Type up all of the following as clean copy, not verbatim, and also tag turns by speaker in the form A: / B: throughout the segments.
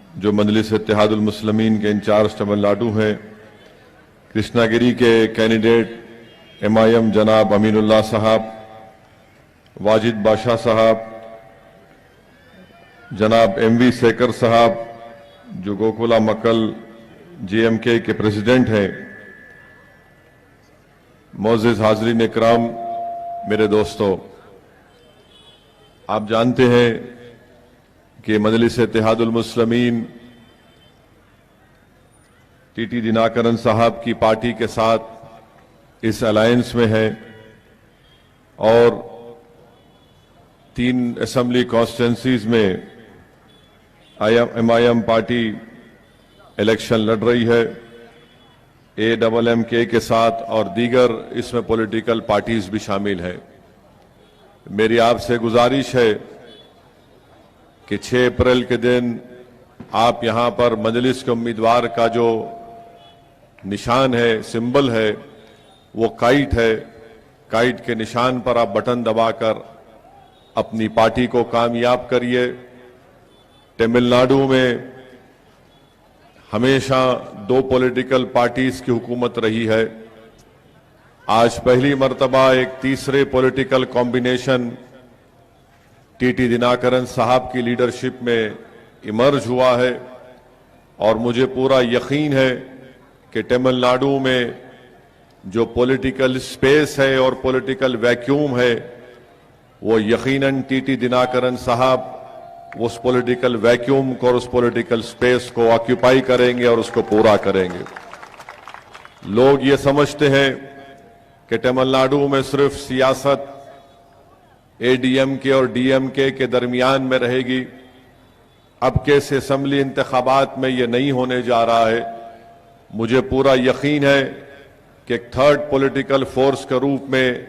A: जो मजलिस इत्तेहाद उल मुस्लिमीन के इंचार्ज तमिलनाडु हैं, कृष्णा गिरी के कैंडिडेट MIM जनाब अमीनुल्लाह साहब, वाजिद बादशाह साहब, जनाब MV सेकर साहब जो गोकुला मक्कल JMK के प्रेसिडेंट हैं, मोअज़्ज़िज़ हाज़रीन इकराम, मेरे दोस्तों, आप जानते हैं कि मजलिस इत्तेहाद उल मुस्लिमीन TT दिनाकरन साहब की पार्टी के साथ इस अलायंस में है और 3 असेंबली कॉन्स्टिट्यूंसीज में MIM पार्टी इलेक्शन लड़ रही है, AMMK के साथ, और दीगर इसमें पॉलिटिकल पार्टीज भी शामिल हैं। मेरी आपसे गुजारिश है कि 6 अप्रैल के दिन आप यहां पर मजलिस के उम्मीदवार का जो निशान है, सिंबल है, वो काइट है। काइट के निशान पर आप बटन दबाकर अपनी पार्टी को कामयाब करिए। तमिलनाडु में हमेशा 2 पॉलिटिकल पार्टीज की हुकूमत रही है। आज पहली मर्तबा एक तीसरे पॉलिटिकल कॉम्बिनेशन TT दिनाकरन साहब की लीडरशिप में इमर्ज हुआ है और मुझे पूरा यकीन है कि तमिलनाडु में जो पॉलिटिकल स्पेस है और पॉलिटिकल वैक्यूम है, वो यकीनन TT दिनाकरन साहब उस पॉलिटिकल वैक्यूम को और उस पॉलिटिकल स्पेस को ऑक्यूपाई करेंगे और उसको पूरा करेंगे। लोग ये समझते हैं कि तमिलनाडु में सिर्फ सियासत ADMK और DMK के दरमियान में रहेगी। अब के इस असेंबली इंतखाबात में ये नहीं होने जा रहा है। मुझे पूरा यकीन है कि एक थर्ड पॉलिटिकल फोर्स के रूप में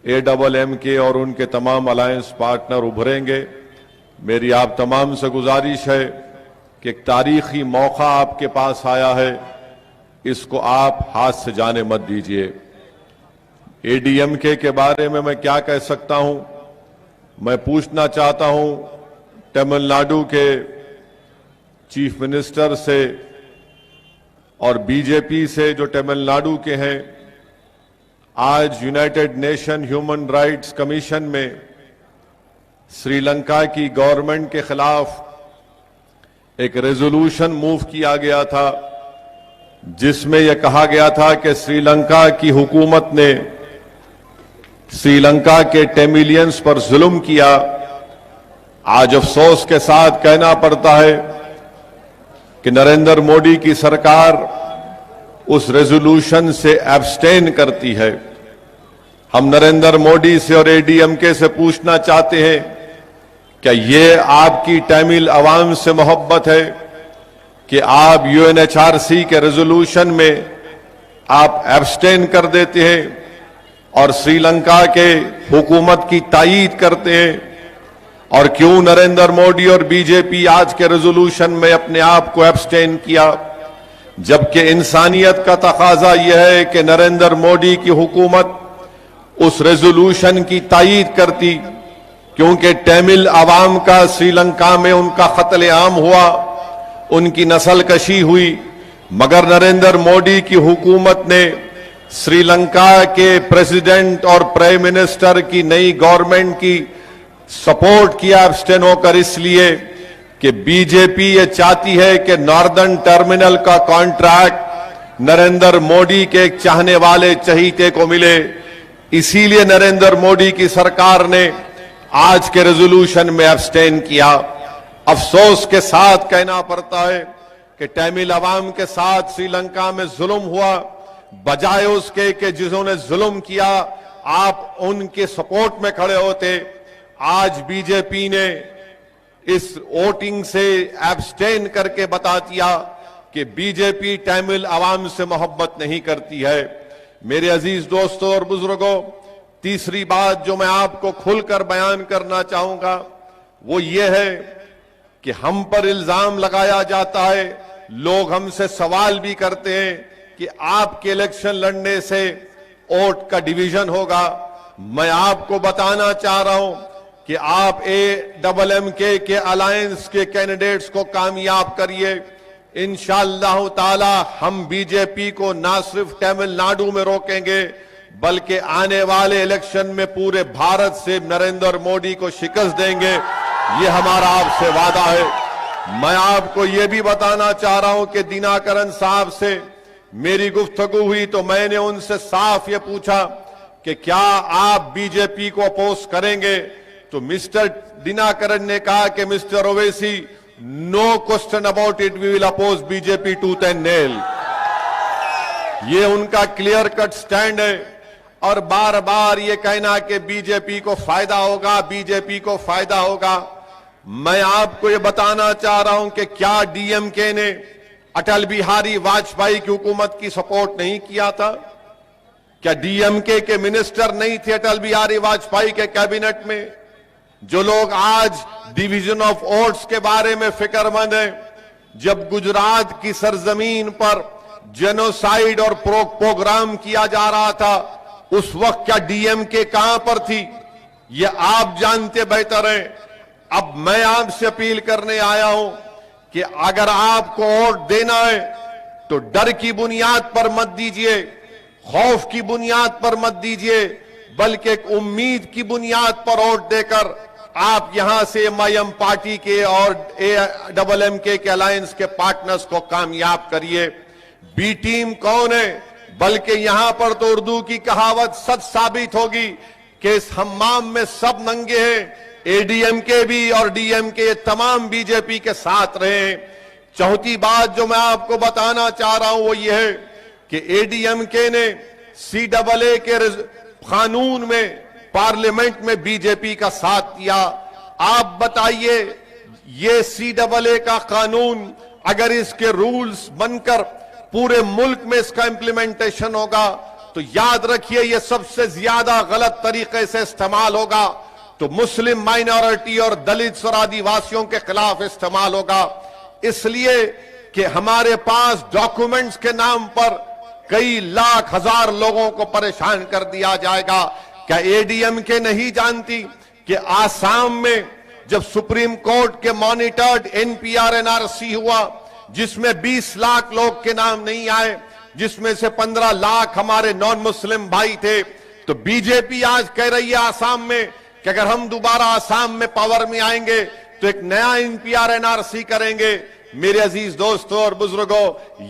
A: AMMK और उनके तमाम अलायंस पार्टनर उभरेंगे। मेरी आप तमाम से गुजारिश है कि एक तारीखी मौका आपके पास आया है, इसको आप हाथ से जाने मत दीजिए। ADMK के बारे में मैं क्या कह सकता हूं? मैं पूछना चाहता हूं तमिलनाडु के चीफ मिनिस्टर से और BJP से जो तमिलनाडु के हैं। आज United nation human rights commission में श्रीलंका की गवर्नमेंट के खिलाफ एक रेजोल्यूशन मूव किया गया था, जिसमें यह कहा गया था कि श्रीलंका की हुकूमत ने श्रीलंका के तमिलियंस पर जुल्म किया। आज अफसोस के साथ कहना पड़ता है कि नरेंद्र मोदी की सरकार उस रेजोल्यूशन से एब्सटेन करती है। हम नरेंद्र मोदी से और ADMK से पूछना चाहते हैं, क्या ये आपकी तमिल अवाम से मोहब्बत है कि आप UNHRC के रेजोल्यूशन में आप एब्सटेन कर देते हैं और श्रीलंका के हुकूमत की तायीद करते हैं? और क्यों नरेंद्र मोदी और BJP आज के रेजोल्यूशन में अपने आप को एब्सटेन किया, जबकि इंसानियत का तकाजा यह है कि नरेंद्र मोदी की हुकूमत उस रेजोल्यूशन की तायीद करती, क्योंकि तमिल अवाम का श्रीलंका में उनका कत्लेआम हुआ, उनकी नस्ल कशी हुई, मगर नरेंद्र मोदी की हुकूमत ने श्रीलंका के प्रेसिडेंट और प्राइम मिनिस्टर की नई गवर्नमेंट की सपोर्ट किया एब्सटेन होकर, इसलिए कि BJP ये चाहती है कि नॉर्दर्न टर्मिनल का कॉन्ट्रैक्ट नरेंद्र मोदी के एक चाहने वाले चहीते को मिले। इसीलिए नरेंद्र मोदी की सरकार ने आज के रेजोल्यूशन में एब्सटेन किया। अफसोस के साथ कहना पड़ता है कि तमिल अवाम के साथ श्रीलंका में जुल्म हुआ, बजाय उसके कि जिन्होंने जुल्म किया आप उनके सपोर्ट में खड़े होते। आज BJP ने इस वोटिंग से एब्सटेन करके बता दिया कि BJP तमिल अवाम से मोहब्बत नहीं करती है। मेरे अजीज दोस्तों और बुजुर्गों, तीसरी बात जो मैं आपको खुलकर बयान करना चाहूंगा वो ये है कि हम पर इल्जाम लगाया जाता है, लोग हमसे सवाल भी करते हैं कि आपके इलेक्शन लड़ने से वोट का डिवीजन होगा। मैं आपको बताना चाह रहा हूं کہ آپ AMMK کے الائنس کے کینڈیڈیٹس کو کامیاب کریے. انشاءاللہ تعالی ہم بی جے پی کو نہ صرف تمل ناڈو میں روکیں گے بلکہ آنے والے الیکشن میں پورے بھارت سے نریندر مودی کو شکست دیں گے. یہ ہمارا آپ سے وعدہ ہے. میں آپ کو یہ بھی بتانا چاہ رہا ہوں کہ دیناکرن صاحب سے میری گفتگو ہوئی تو میں نے ان سے صاف یہ پوچھا کہ کیا آپ بی جے پی کو اپوز کریں گے؟ تو مسٹر دیناکرن نے کہا کہ Mr Owaisi no question about it we will oppose B J P tooth and nail. یہ ان کا کلیئر کٹ سٹینڈ ہے. اور بار بار یہ کہنا کہ بی جے پی کو فائدہ ہوگا، بی جے پی کو فائدہ ہوگا. میں آپ کو یہ بتانا چاہ رہا ہوں کہ کیا DMK نے اٹل بہاری واجپئی کی حکومت کی سپورٹ نہیں کیا تھا؟ کیا DMK کے منسٹر نہیں تھے اٹل بہاری واجپئی کے کیبنٹ میں؟ جو لوگ آج ڈویژن آف ووٹس کے بارے میں فکر مند ہیں، جب گجرات کی سرزمین پر جینوسائیڈ اور پروگرام کیا جا رہا تھا اس وقت کیا DMK کہاں پر تھی؟ یہ آپ جانتے بہتر ہیں. اب میں آپ سے اپیل کرنے آیا ہوں کہ اگر آپ کو ووٹ دینا ہے تو ڈر کی بنیاد پر مت دیجئے، خوف کی بنیاد پر مت دیجئے، بلکہ ایک امید کی بنیاد پر ووٹ دے کر آپ یہاں سے MIM پارٹی کے اور AMMK کے الائنس کے پارٹنرز کو کامیاب کریے. بی ٹیم کون ہے؟ بلکہ یہاں پر تو اردو کی کہاوت سچ ثابت ہوگی کہ اس حمام میں سب ننگے ہیں. ADMK بھی اور DMK تمام بی جے پی کے ساتھ رہے ہیں. چوتھی بات جو میں آپ کو بتانا چاہ رہا ہوں وہ یہ ہے کہ ADMK نے CAA کے قانون میں پارلیمنٹ میں بی جے پی کا ساتھ دیا. آپ بتائیے یہ CAA کا قانون اگر اس کے رولز بن کر پورے ملک میں اس کا امپلیمنٹیشن ہوگا تو یاد رکھیے یہ سب سے زیادہ غلط طریقے سے استعمال ہوگا تو مسلم مائنورٹی اور دلت اور آدیواسیوں کے خلاف استعمال ہوگا. اس لیے کہ ہمارے پاس ڈاکومنٹس کے نام پر کئی لاکھ ہزار لوگوں کو پریشان کر دیا جائے گا. کیا ADMK نہیں جانتی کہ آسام میں جب سپریم کورٹ کے مانیٹرڈ NPR NRC ہوا جس میں 20 لاکھ لوگ کے نام نہیں آئے، جس میں سے 15 لاکھ ہمارے نان مسلم بھائی تھے، تو بی جے پی آج کہہ رہی ہے آسام میں کہ اگر ہم دوبارہ آسام میں پاور میں آئیں گے تو ایک نیا NPR NRC کریں گے. میرے عزیز دوستوں اور بزرگوں،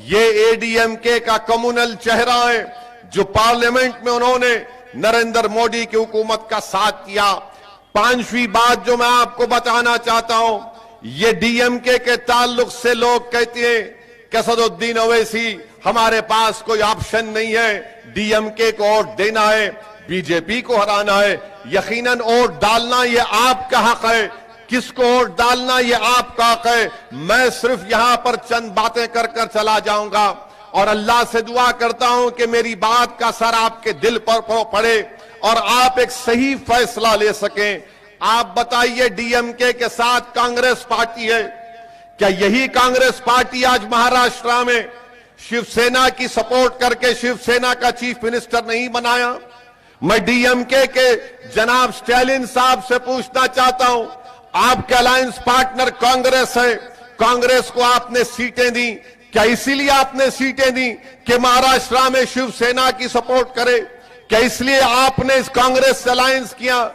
A: یہ ADMK کا کمیونل چہرہ ہے جو پارلیمنٹ میں انہوں نے نریندر مودی کی حکومت کا ساتھ دیا. پانچویں بات جو میں آپ کو بتانا چاہتا ہوں، یہ DMK کے تعلق سے لوگ کہتے ہیں کہ اسد الدین اویسی ہمارے پاس کوئی آپشن نہیں ہے، DMK کو ووٹ دینا ہے، بی جے پی کو ہرانا ہے. یقیناً ووٹ ڈالنا یہ آپ کا حق ہے، کس کو ووٹ ڈالنا یہ آپ کا حق ہے. میں صرف یہاں پر چند باتیں کر کر چلا جاؤں گا اور اللہ سے دعا کرتا ہوں کہ میری بات کا اثر آپ کے دل پر پڑے اور آپ ایک صحیح فیصلہ لے سکیں. آپ بتائیے DMK کے ساتھ کانگریس پارٹی ہے، کیا یہی کانگریس پارٹی آج مہاراشٹرا میں شیو سینا کی سپورٹ کر کے شیو سینا کا چیف منسٹر نہیں بنایا؟ میں DMK کے جناب اسٹیلن صاحب سے پوچھنا چاہتا ہوں، آپ کے الائنس پارٹنر کانگریس ہے، کانگریس کو آپ نے سیٹیں دی، کیا اسی لیے آپ نے سیٹیں دی کہ مہاراشٹرا میں شیو سینا کی سپورٹ کرے؟ کیا اس لیے آپ نے اس کانگریس سے الائنس کیا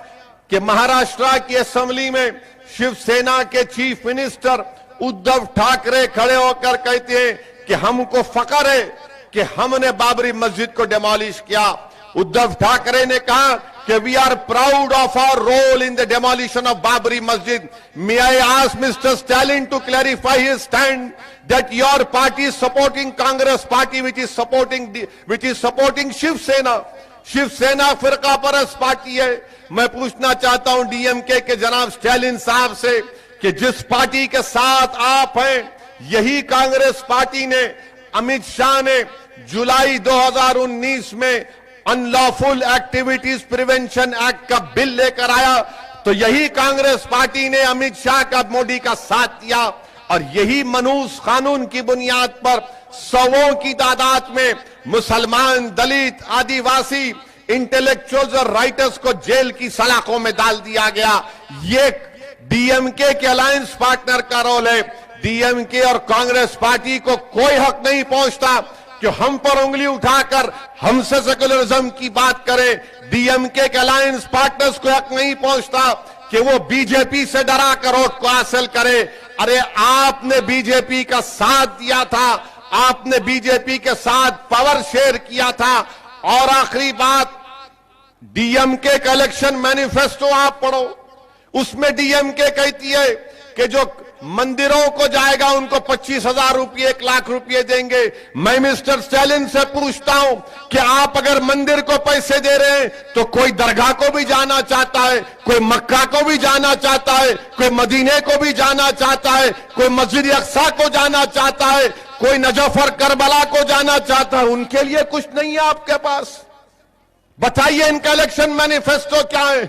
A: کہ مہاراشٹرا کی اسمبلی میں شیو سینا کے چیف منسٹر ادھو ٹھاکرے کھڑے ہو کر کہتے ہیں کہ ہم کو فخر ہے کہ ہم نے بابری مسجد کو ڈیمالش کیا؟ ادھو ٹھاکرے نے کہا کہ we are proud of our role in the demolition of Babri Masjid. May I ask Mr. Stalin to clarify his stand that your party is supporting Congress party which is supporting Shiv Sena. Shiv Sena فرقہ پرست party ہے. میں پوچھنا چاہتا ہوں DMK کے جناب Stalin صاحب سے کہ جس پارٹی کے ساتھ آپ ہیں یہی کانگریس پارٹی نے امیت شاہ نے جولائی 2019 میں ان لافل ایکٹیویٹیز پریونشن ایکٹ کا بل لے کر آیا تو یہی کانگریس پارٹی نے امیت شاہ کا مودی کا ساتھ دیا اور یہی منحوس قانون کی بنیاد پر سووں کی تعداد میں مسلمان، دلت، آدیواسی इंटेलेक्चुअल्स और राइटर्स को जेल की सलाखों में डाल दिया गया। ये डीएमके के अलायंस पार्टनर का रोल है। डीएमके और कांग्रेस पार्टी को कोई हक नहीं पहुंचता कि हम पर उंगली उठाकर हमसे सेकुलरिज्म की बात करें। डीएमके के अलायंस पार्टनर्स को हक नहीं पहुंचता कि वो बीजेपी से डरा कर वोट को हासिल करे। अरे आपने बीजेपी का साथ दिया था, आपने बीजेपी के साथ पावर शेयर किया था। और आखिरी बात, डीएमके का इलेक्शन मैनिफेस्टो आप पढ़ो, उसमें डीएमके कहती है कि जो मंदिरों को जाएगा उनको 25,000 रुपये 1,00,000 रुपये देंगे। मैं मिस्टर स्टालिन से पूछता हूं कि आप अगर मंदिर को पैसे दे रहे हैं तो कोई दरगाह को भी जाना चाहता है, कोई मक्का को भी जाना चाहता है, कोई मदीने को भी जाना चाहता है, कोई मस्जिद अक्सा को जाना चाहता है, कोई नजफ और करबला को जाना चाहता है। उनके लिए कुछ नहीं है आपके पास। बताइए इनका इलेक्शन मैनिफेस्टो क्या है?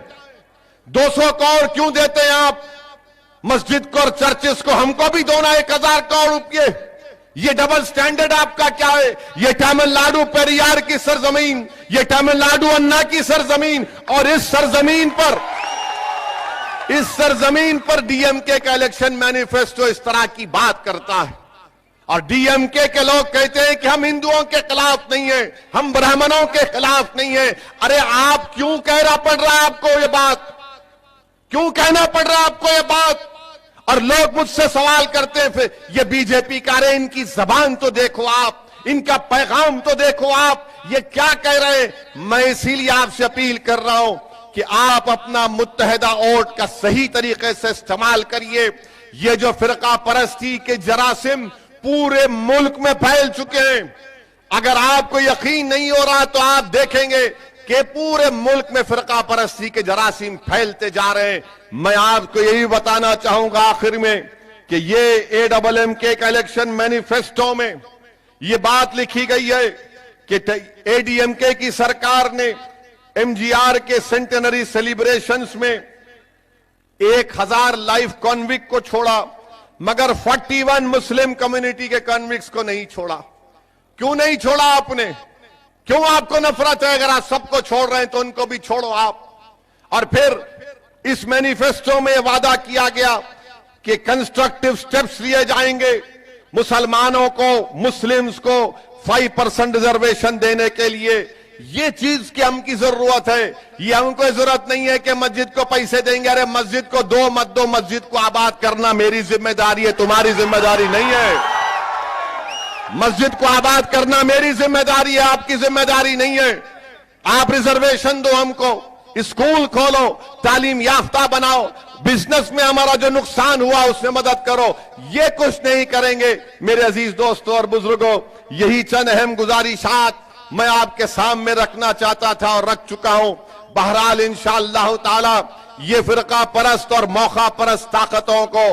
A: 200 करोड़ क्यों देते हैं आप मस्जिद को और चर्चेस को? हमको भी दोना 1,000 करोड़ रुपये। ये डबल स्टैंडर्ड आपका क्या है? ये तमिलनाडु पेरियार की सरजमीन, ये तमिलनाडु अन्ना की सरजमीन, और इस सरजमीन पर डीएमके का इलेक्शन मैनिफेस्टो इस तरह की बात करता है। और डीएमके के लोग कहते हैं कि हम हिंदुओं के खिलाफ नहीं है, हम ब्राह्मणों के खिलाफ नहीं है। अरे आप क्यों कहना पड़ रहा है आपको ये बात? क्यों कहना पड़ रहा है आपको ये बात? और लोग मुझसे सवाल करते हैं फिर ये बीजेपी का, अरे इनकी जबान तो देखो आप, इनका पैगाम तो देखो आप, ये क्या कह रहे हैं। मैं इसीलिए आपसे अपील कर रहा हूं कि आप अपना मुत्तहिदा वोट का सही तरीके से इस्तेमाल करिए। ये जो फिरका परस्ती के जरासिम पूरे मुल्क में फैल चुके हैं, अगर आपको यकीन नहीं हो रहा तो आप देखेंगे कि पूरे मुल्क में फिरका परस्ती के जरासीम फैलते जा रहे हैं। मैं आपको यही बताना चाहूंगा आखिर में कि ये एडब्ल्यूएमके का इलेक्शन मैनिफेस्टो में ये बात लिखी गई है कि एडीएमके की सरकार ने एमजीआर के सेंटेनरी सेलिब्रेशंस में 1,000 लाइफ कॉन्विक्ट को छोड़ा, मगर 41 मुस्लिम कम्युनिटी के कॉन्विक्ट्स को नहीं छोड़ा। क्यों नहीं छोड़ा आपने? क्यों आपको नफरत है? अगर आप सबको छोड़ रहे हैं तो उनको भी छोड़ो आप। और फिर इस मैनिफेस्टो में वादा किया गया कि कंस्ट्रक्टिव स्टेप्स लिए जाएंगे मुसलमानों को, मुस्लिम्स को 5% रिजर्वेशन देने के लिए। ये चीज की हमकी जरूरत है। ये हमको जरूरत नहीं है कि मस्जिद को पैसे देंगे। अरे मस्जिद को दो मत दो, मस्जिद को आबाद करना मेरी जिम्मेदारी है, तुम्हारी जिम्मेदारी नहीं है। मस्जिद को आबाद करना मेरी जिम्मेदारी है, आपकी जिम्मेदारी नहीं है। आप रिजर्वेशन दो हमको, स्कूल खोलो, तालीम याफ्ता बनाओ, बिजनेस में हमारा जो नुकसान हुआ उसमें मदद करो। ये कुछ नहीं करेंगे। मेरे अजीज दोस्तों और बुजुर्गों, यही चंद अहम गुजारिशात मैं आपके सामने रखना चाहता था और रख चुका हूं। बहरहाल इंशाअल्लाह ताला ये फिरका परस्त और मौका परस्त ताकतों को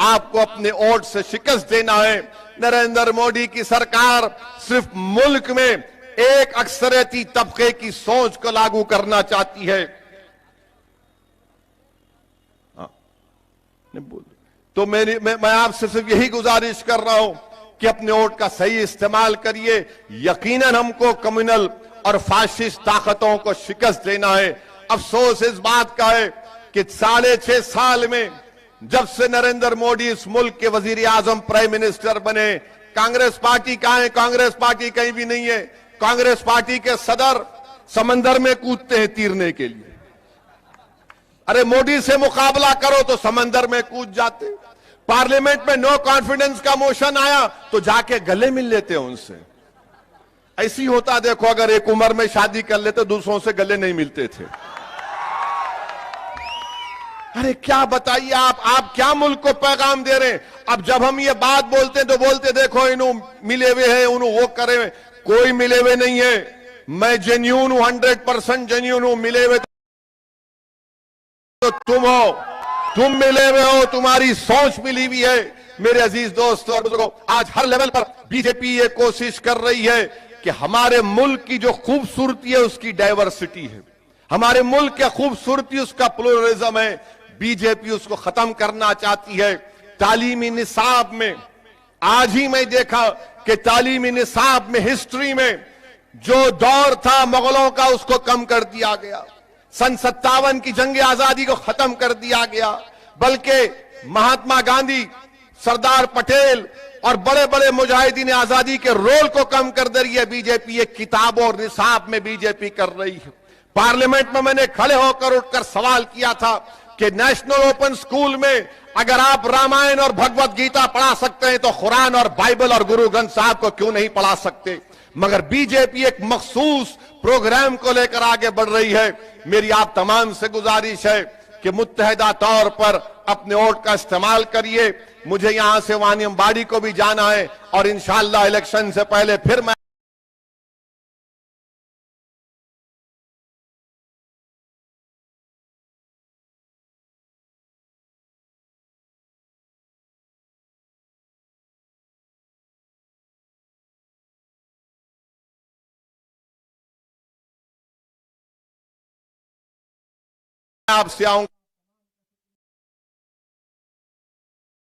A: आपको अपने वोट से शिकस्त देना है। नरेंद्र मोदी की सरकार सिर्फ मुल्क में एक अक्सरियती तबके की सोच को लागू करना चाहती है। तो मैं आपसे सिर्फ यही गुजारिश कर रहा हूं कि अपने वोट का सही इस्तेमाल करिए। यकीनन हमको कम्युनल और फाशिस्ट ताकतों को शिकस्त देना है। अफसोस इस बात का है कि 6.5 साल में जब से नरेंद्र मोदी इस मुल्क के वजीर आजम प्राइम मिनिस्टर बने, कांग्रेस पार्टी कहां है? कांग्रेस पार्टी कहीं भी नहीं है। कांग्रेस पार्टी के सदर समंदर में कूदते हैं तीरने के लिए। अरे मोदी से मुकाबला करो तो समंदर में कूद जाते। पार्लियामेंट में नो कॉन्फिडेंस का मोशन आया तो जाके गले मिल लेते हैं उनसे। ऐसी होता देखो, अगर एक उम्र में शादी कर लेते दूसरों से गले नहीं मिलते थे। अरे क्या बताइए आप क्या मुल्क को पैगाम दे रहे हैं? अब जब हम ये बात बोलते हैं तो बोलते देखो इन्हों मिले हुए हैं, उन्हों वो करे हुए। कोई मिले हुए नहीं है। मैं जेन्यून हूं, 100% जेन्यून हूं। मिले हुए तो तुम हो, तुम मिले हुए हो, तुम्हारी सोच मिली हुई है। मेरे अजीज दोस्तों और बुजुर्गों, आज हर लेवल पर बीजेपी ये कोशिश कर रही है कि हमारे मुल्क की जो खूबसूरती है उसकी डाइवर्सिटी है, हमारे मुल्क की खूबसूरती उसका प्लुरलिज्म है, बीजेपी उसको खत्म करना चाहती है। तालीमी निसाब में आज ही मैं देखा कि तालीमी निसाब में हिस्ट्री में جو دور تھا مغلوں کا اس کو کم کر دیا گیا، سن 57 کی جنگ آزادی کو ختم کر دیا گیا، بلکہ مہاتما گاندھی، سردار پٹیل اور بڑے بڑے مجاہدین آزادی کے رول کو کم کر دے رہی ہے بی جے پی۔ ایک کتابوں اور نصاب میں بی جے پی کر رہی ہے۔ پارلیمنٹ میں نے کھڑے ہو کر اٹھ کر سوال کیا تھا کہ نیشنل اوپن سکول میں اگر آپ رامائن اور بھگوت گیتا پڑھا سکتے ہیں تو قرآن اور بائبل اور گرو گرنتھ صاحب کو کیوں نہیں پڑھا سکتے؟ مگر بی جے پی ایک مخصوص پروگرام کو لے کر آگے بڑھ رہی ہے۔ میری آپ تمام سے گزارش ہے کہ متحدہ طور پر اپنے ووٹ کا استعمال کریے۔ مجھے یہاں سے وانیم باڑی کو بھی جانا ہے اور انشاءاللہ الیکشن سے پہلے پھر میں آپ سے آؤں